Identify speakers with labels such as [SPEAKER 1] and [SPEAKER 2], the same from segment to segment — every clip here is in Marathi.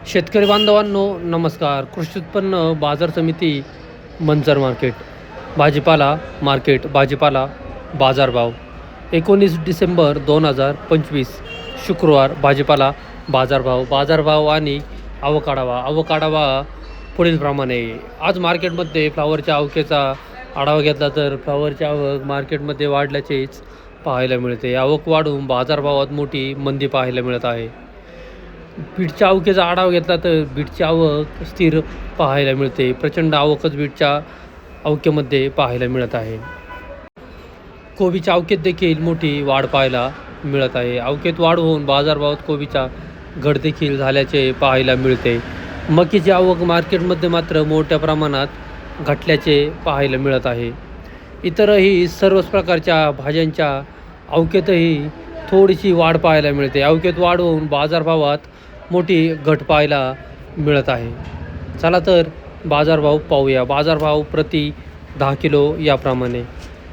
[SPEAKER 1] शेतकरी बांधवांनो नमस्कार. कृषी उत्पन्न बाजार समिती मंचर मार्केट भाजीपाला बाजारभाव 19 डिसेंबर 2025 शुक्रवार. भाजीपाला बाजारभाव आणि आवकाढावा पुढीलप्रमाणे. आज मार्केटमध्ये फ्लावरच्या आवकेचा आढावा घेतला तर फ्लावरची आवक मार्केटमध्ये वाढल्याचेच पाहायला मिळते. आवक वाढून बाजारभावात मोठी मंदी पाहायला मिळत आहे. बीटच्या आवकेचा आढावा घेतला तर बीटची आवक स्थिर पाहायला मिळते. प्रचंड आवकच बीटच्या आवकेमध्ये पाहायला मिळत आहे. कोबीच्या आवकेत देखील मोठी वाढ पाहायला मिळत आहे. आवकेत वाढ होऊन बाजारभावात कोबीचा घट देखील झाल्याचे पाहायला मिळते. मकीची आवक मार्केटमध्ये मात्र मोठ्या प्रमाणात घटल्याचे पाहायला मिळत आहे. इतरही सर्वच प्रकारच्या भाज्यांच्या आवकेतही थोडीशी वाढ पाहायला मिळते. आवकेत वाढ होऊन बाजारभावात मोठी घट पाहायला मिळत आहे. चला तर बाजारभाव पाहूया. बाजारभाव प्रति 10 किलो याप्रमाणे.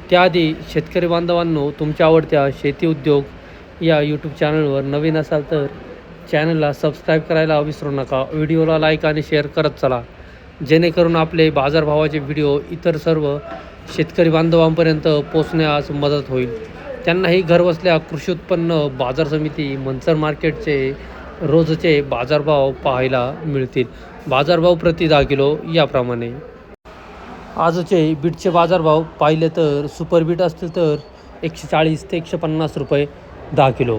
[SPEAKER 1] त्याआधी शेतकरी बांधवांनो, तुमच्या आवडत्या शेती उद्योग या यूट्यूब चॅनलवर नवीन असाल तर चॅनलला सबस्क्राईब करायला विसरू नका. व्हिडिओला लाईक आणि शेअर करत चला, जेणेकरून आपले बाजारभावाचे व्हिडिओ इतर सर्व शेतकरी बांधवांपर्यंत पोचण्यास मदत होईल. त्यांनाही घरबसल्या कृषी उत्पन्न बाजार समिती मंचर मार्केटचे रोजचे बाजारभाव पाहायला मिळतील. बाजारभाव प्रति 10 किलो याप्रमाणे. आजचे बीटचे बाजारभाव पाहिले तर सुपर बीट असतील तर 140 ते 150 रुपये 10 किलो.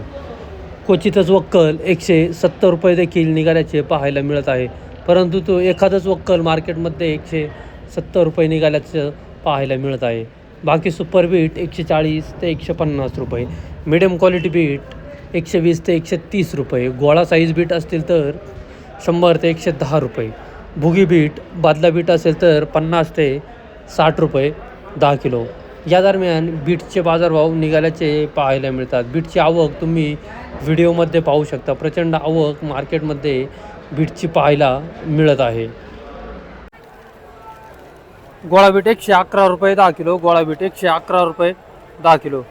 [SPEAKER 1] क्वचितच वक्कल 170 रुपये देखील निघाल्याचे पाहायला मिळत आहे. परंतु तो एखादंच वक्कल मार्केटमध्ये 170 रुपये निघाल्याचं पाहायला मिळत आहे. बाकी सुपर बीट 140 ते 150 रुपये. मिडियम क्वालिटी बीट 120 ते 130 रुपये. गोळा साईज बीट असतील तर 100 ते 110 रुपये. भुगी बीट बादला बीट असेल तर 50 ते 60 रुपये 10 किलो. या दरम्यान बीटचे बाजारभाव निघाल्याचे पाहायला मिळतात. बीटची आवक तुम्ही व्हिडिओमध्ये पाहू शकता. प्रचंड आवक मार्केटमध्ये बीटची पाहायला मिळत आहे. गोळा बीट 111 रुपये 10 किलो. गोळा बीट 111 रुपये 10 किलो.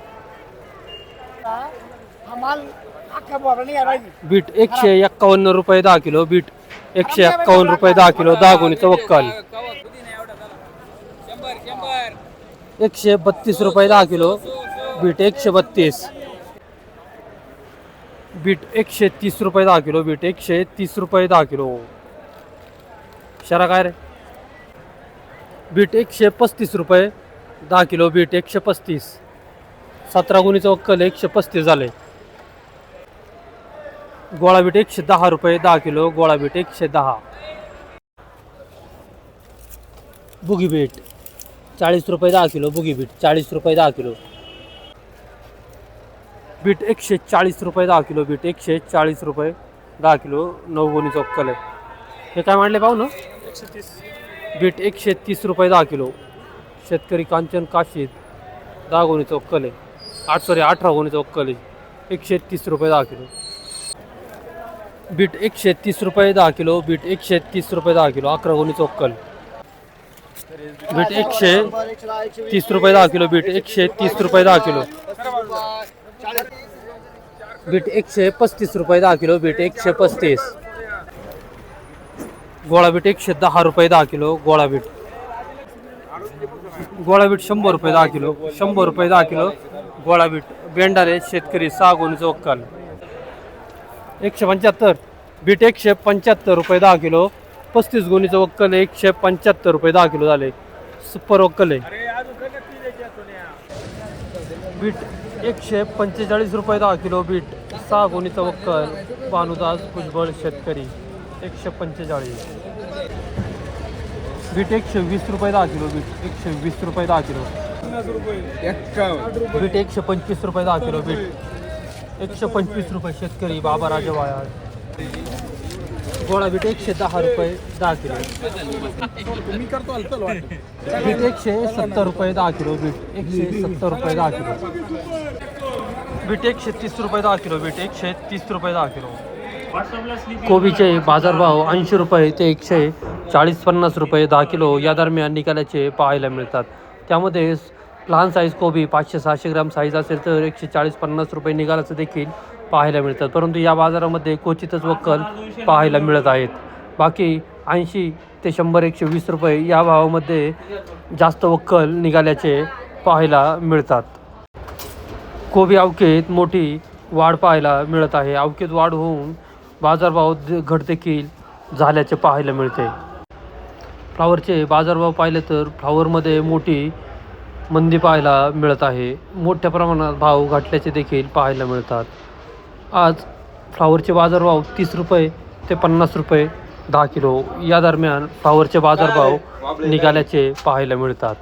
[SPEAKER 1] बीट 151 रुपये 10 किलो. बीट 151 रुपये 10 किलो. 10 गुणीचं वक्कल 132 रुपये 10 किलो. बीट 132. बीट 130 रुपये 10 किलो. बीट 130 रुपये 10 किलो. शरा काय रे. बीट 135 रुपये 10 किलो. बीट 135. 17 गुणीचं वक्कल 135 झाले. गोळा बीट 110 रुपये 10 किलो. गोळा बीट 110. बुगी बीट 40 रुपये 10 किलो. बुगी बीट 40 रुपये 10 किलो. बीट 140 रुपये 10 किलो. बीट 140 रुपये 10 किलो. 9 गुणीचं वक्कल आहे. हे काय मांडले पाहू ना. 130. बीट 130 रुपये 10 किलो. शेतकरी कांचन काशीद 10 गुणीचं वक्कल आहे. 18 गुणीचं वक्कल आहे. 130 रुपये 10 किलो. बीट 130 रुपये 10 किलो. बीट 130 रुपये 10 किलो. 11 गुणीचं वक्कल. बीट 130 रुपये 10 किलो. बीट 130 रुपये 10 किलो. बीट 135 रुपये 10 किलो. बीट 135. गोळा बीट 110 रुपये 10 किलो. गोळा बीट 100 रुपये 10 किलो. 100 रुपये 10 किलो. गोळा बीट बेंडारे शेतकरी 6 गुणीचं वक्कल 175. बीट 175 रुपये 10 किलो. 35 गुणीचं वक्कल 175 रुपये 10 किलो झाले. सुपर वक्कल आहे. बीट 145 रुपये 10 किलो. बीट 6 गुणीचं वक्कल भानुदास भुजबळ शेतकरी 145. बीट 120 रुपये 10 किलो. बीट 120 रुपये 10 किलो. बीट 125 रुपये 10 किलो. बीट 125 रुपये शेतकरी बाबा राजवाया. गोळा बीट 110 रुपये 10 किलो. बीट 170 रुपये 10 किलो. बीट 170 रुपये 10 किलो. बीट 130 रुपये 10 किलो. बीट 130 रुपये 10 किलो. कोबीचे बाजारभाव 80 रुपये ते 140-50 रुपये 10 किलो या दरम्यान निघाल्याचे पाहायला मिळतात. त्यामध्ये लहान साईज कोबी 500-600 ग्राम साईज असेल तर 140-50 रुपये निघाल्याचं देखील पाहायला मिळतात, परंतु या बाजारामध्ये क्वचितच वक्कल पाहायला मिळत आहेत. बाकी 80 ते 100-120 रुपये या भावामध्ये जास्त वक्कल निघाल्याचे पाहायला मिळतात. कोबी अवकेत मोठी वाढ पाहायला मिळत आहे. अवकेत वाढ होऊन बाजारभाव घट देखील झाल्याचे पाहायला मिळते. फ्लावरचे बाजारभाव पाहिले तर फ्लावरमध्ये मोठी मंदी पाहायला मिळत आहे. मोठ्या प्रमाणात भाव घटल्याचे देखील पाहायला मिळतात. आज फ्लावरचे बाजारभाव 30 रुपये ते 50 रुपये 10 किलो या दरम्यान फ्लावरचे बाजारभाव निघाल्याचे पाहायला मिळतात.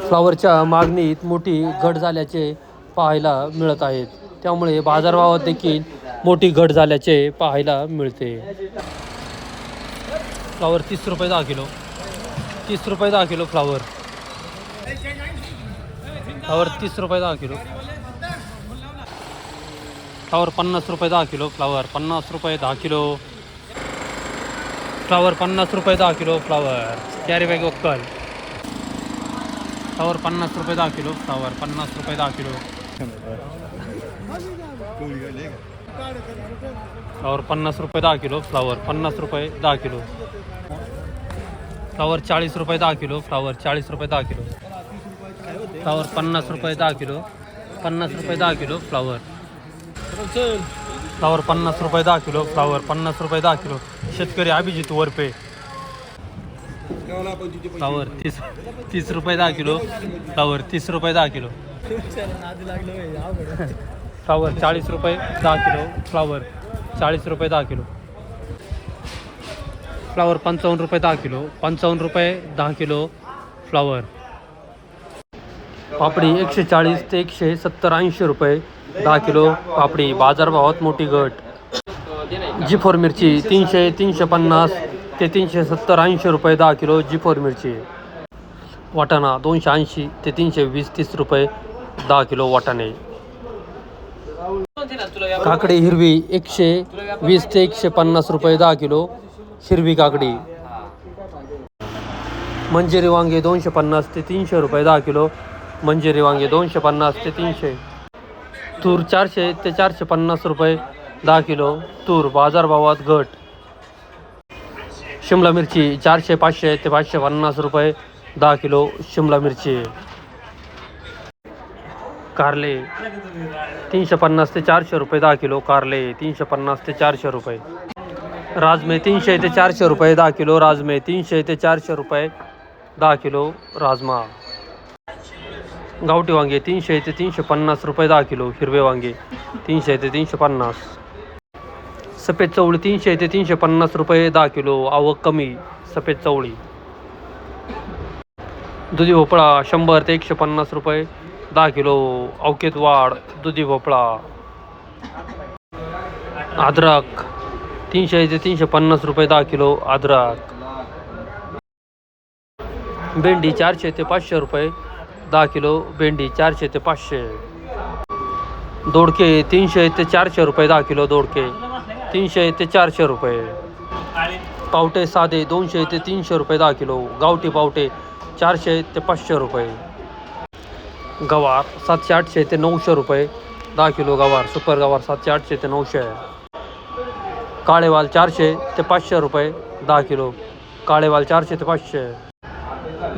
[SPEAKER 1] फ्लावरच्या मागणीत मोठी घट झाल्याचे पाहायला मिळत आहेत, त्यामुळे बाजारभावात देखील मोठी घट झाल्याचे पाहायला मिळते. फ्लावर 30 रुपये 10 किलो, 30 रुपये 10 किलो फ्लावर 30 रुपये 10 किलो. फ्लावर 50 रुपये 10 किलो, फ्लावर 50 रुपये 10 किलो, फ्लावर 50 रुपये 10 किलो, फ्लावर कॅरी बॅग वक्कल. फ्लावर 50 रुपये 10 किलो, फ्लावर 50 रुपये 10 किलो, फ्लावर 50 रुपये 10 किलो, फ्लावर 50 रुपये 10 किलो, फ्लावर 40 रुपये 10 किलो, फ्लावर 40 रुपये 10 किलो, फ्लावर 50 रुपये 10 किलो, 50 रुपये 10 किलो, फ्लावर 50 रुपये 10 किलो, फ्लावर 50 रुपये 10 किलो. शेतकरी अभिजित वरपे. फ्लावर 30 रुपये 10 किलो, फ्लावर 30 रुपये 10 किलो, फ्लावर 40 रुपये 10 किलो, फ्लावर 40 रुपये 10 किलो, फ्लावर 55 रुपये 10 किलो, 55 रुपये 10 किलो, फ्लावर. पापडी 140 ते 170-80 रुपये 10 किलो पापडी. बाजारभावात मोठी घट. G4 मिरची 300-350 ते 370-80 रुपये 10 किलो G4 मिरची. वाटाणा 280 ते 320-30 रुपये 10 किलो वाटाणे. काकडी हिरवी 120 ते 150 रुपये 10 किलो हिरवी काकडी. मंजिरी वांगे 250 ते 300 रुपये 10 किलो मंजिरी वांगे 250 ते 300. तूर 400 ते 450 रुपये 10 किलो तूर. बाजारभावात घट. शिमला मिरची 400-500 ते 550 रुपये 10 किलो शिमला मिरची. कारले 350 ते 400 रुपये 10 किलो कारले 350 ते 400 रुपये. राजमे 300 ते 400 रुपये 10 किलो राजमे 300 ते 400 रुपये 10 किलो राजमा. गावठी वांगे 300 ते 350 रुपये 10 किलो हिरवे वांगे 300 ते 350. सफेद चवळी 300 ते 350 रुपये 10 किलो आवक कमी सफेद चवळी. दुधी भोपळा 100 ते 150 रुपये 10 किलो अवकेत वाढ दुधी भोपळा. अद्रक 300 ते 350 रुपये 10 किलो अद्रक. भेंडी 400 ते 500 रुपये 10 किलो भेंडी 400 ते 500. दोडके 300 ते 400 रुपये 10 किलो दोडके 300 ते 400 रुपये. पावटे साधे 200 ते 300 रुपये 10 किलो गावठी पावटे 400 ते 500 रुपये. गवार 700-800 ते 900 रुपये 10 किलो गवार सुपर गवार 700-800 ते 900. काळेवाल 400 ते 500 रुपये 10 किलो काळेवाल 400 ते 500.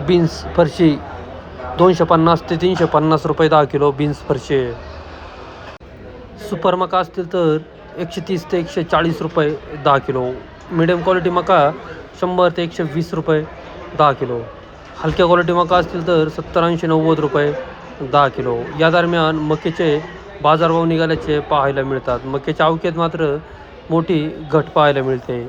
[SPEAKER 1] बीन्स फरशी 250 ते 350 रुपये 10 किलो बीन्स फरशी. सुपर मका असतील तर 130 ते 140 रुपये 10 किलो. मिडियम क्वालिटी मका 100 ते 120 रुपये 10 किलो. हलक्या क्वालिटी मका असतील तर 70-80-90 रुपये 10 किलो. या दरम्यान मक्याचे बाजारभाव निघाल्याचे पाहायला मिळतात. मक्याच्या अवकेत मात्र मोठी घट पाहायला मिळते.